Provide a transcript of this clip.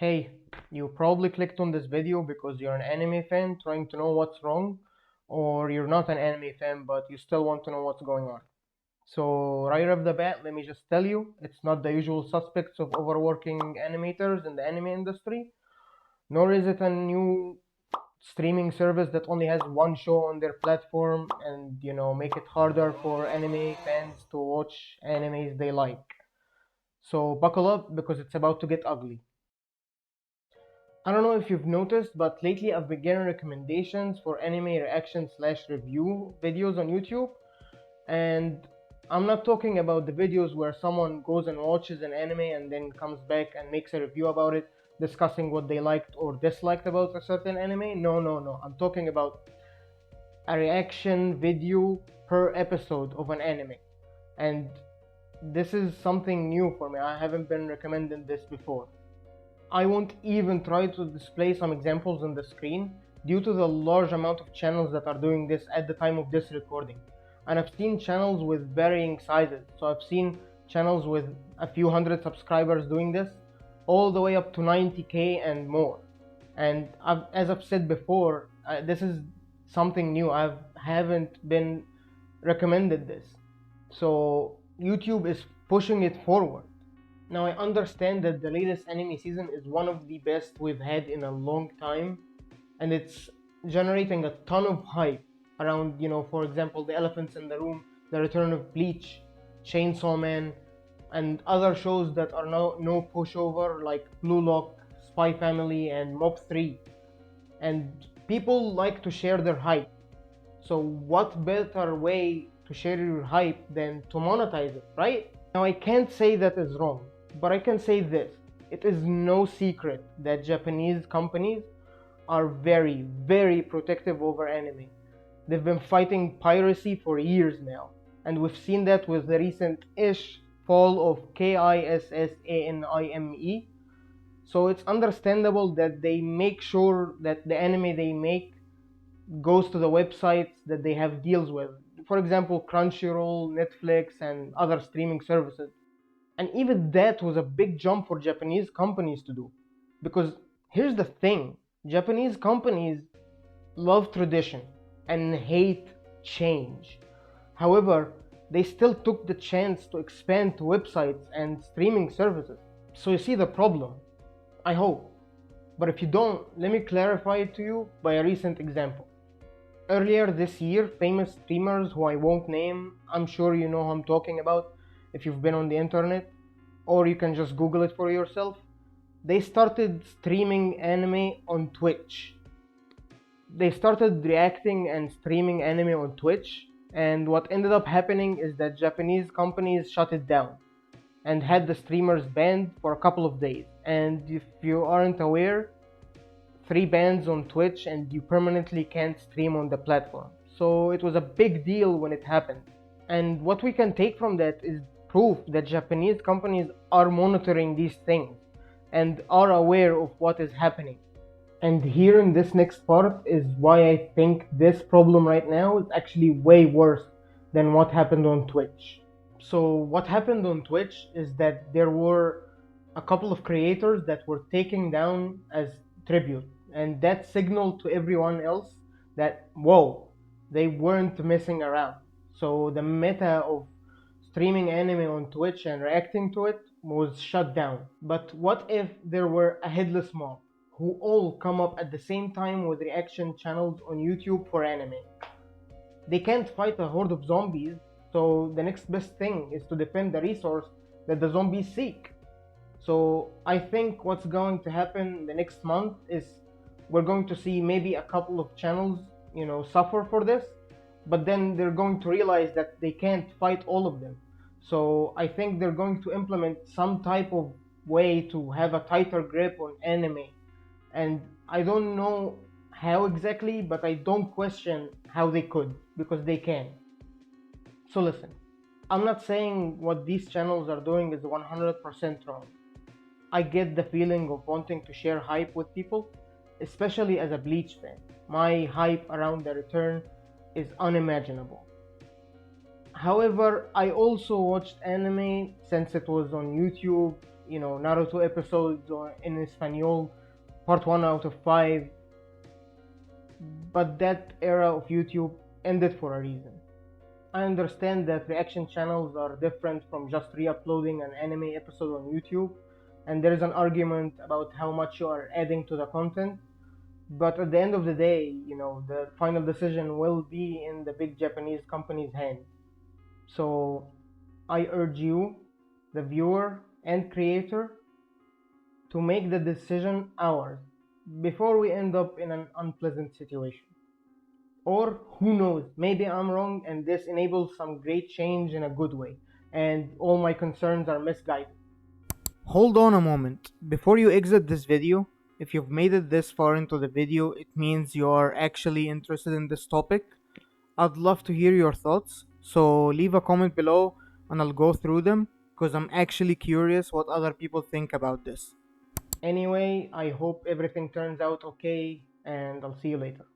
Hey, you probably clicked on this video because you're an anime fan trying to know what's wrong, or you're not an anime fan but you still want to know what's going on. So, right off the bat, let me just tell you, it's not the usual suspects of overworking animators in the anime industry, nor is it a new streaming service that only has one show on their platform and, make it harder for anime fans to watch animes they like. So, buckle up because it's about to get ugly. I don't know if you've noticed, but lately I've been getting recommendations for anime reaction slash review videos on YouTube. And I'm not talking about the videos where someone goes and watches an anime and then comes back and makes a review about it, discussing what they liked or disliked about a certain anime. No, no, no. I'm talking about a reaction video per episode of an anime. And this is something new for me. I haven't been recommending this before. I won't even try to display some examples on the screen due to the large amount of channels that are doing this at the time of this recording. And I've seen channels with varying sizes. So I've seen channels with a few hundred subscribers doing this, all the way up to 90k and more. And as I've said before, this is something new. I haven't been recommended this. So YouTube is pushing it forward. Now, I understand that the latest anime season is one of the best we've had in a long time, and it's generating a ton of hype around, for example, The Elephants in the Room, The Return of Bleach, Chainsaw Man, and other shows that are no pushover like Blue Lock, Spy Family, and Mob 3. And people like to share their hype. So, what better way to share your hype than to monetize it, right? Now, I can't say that is wrong. But I can say this, it is no secret that Japanese companies are very, very protective over anime. They've been fighting piracy for years now, and we've seen that with the recent-ish fall of KISSANIME. So it's understandable that they make sure that the anime they make goes to the websites that they have deals with. For example, Crunchyroll, Netflix, and other streaming services. And even that was a big jump for Japanese companies to do. Because here's the thing, Japanese companies love tradition and hate change. However, they still took the chance to expand to websites and streaming services. So you see the problem, I hope. But if you don't, let me clarify it to you by a recent example. Earlier this year, famous streamers who I won't name, I'm sure you know who I'm talking about, if you've been on the internet, or you can just Google it for yourself. They started streaming anime on Twitch. They started reacting and streaming anime on Twitch, and what ended up happening is that Japanese companies shut it down and had the streamers banned for a couple of days. And if you aren't aware, 3 bans on Twitch and you permanently can't stream on the platform. So it was a big deal when it happened. And what we can take from that is proof that Japanese companies are monitoring these things and are aware of what is happening. And here in this next part is why I think this problem right now is actually way worse than what happened on Twitch. So what happened on Twitch is that there were a couple of creators that were taken down as tribute, and that signaled to everyone else that, whoa, they weren't messing around. So the meta of streaming anime on Twitch and reacting to it was shut down. But what if there were a headless mob who all come up at the same time with reaction channels on YouTube for anime? They can't fight a horde of zombies, so the next best thing is to defend the resource that the zombies seek. So I think what's going to happen the next month is we're going to see maybe a couple of channels, suffer for this, but then they're going to realize that they can't fight all of them. So I think they're going to implement some type of way to have a tighter grip on anime. And I don't know how exactly, but I don't question how they could, because they can. So listen, I'm not saying what these channels are doing is 100% wrong. I get the feeling of wanting to share hype with people, especially as a Bleach fan. My hype around the return is unimaginable. However, I also watched anime since it was on YouTube Naruto episodes or in Espanol, part 1 out of 5. But that era of YouTube ended for a reason. I understand that reaction channels are different from just re-uploading an anime episode on YouTube, and there is an argument about how much you are adding to the content. But at the end of the day, the final decision will be in the big Japanese company's hand. So I urge you, the viewer and creator, to make the decision ours before we end up in an unpleasant situation. Or who knows, maybe I'm wrong and this enables some great change in a good way, and all my concerns are misguided. Hold on a moment. Before you exit this video, if you've made it this far into the video, it means you are actually interested in this topic. I'd love to hear your thoughts, so leave a comment below and I'll go through them because I'm actually curious what other people think about this. Anyway, I hope everything turns out okay, and I'll see you later.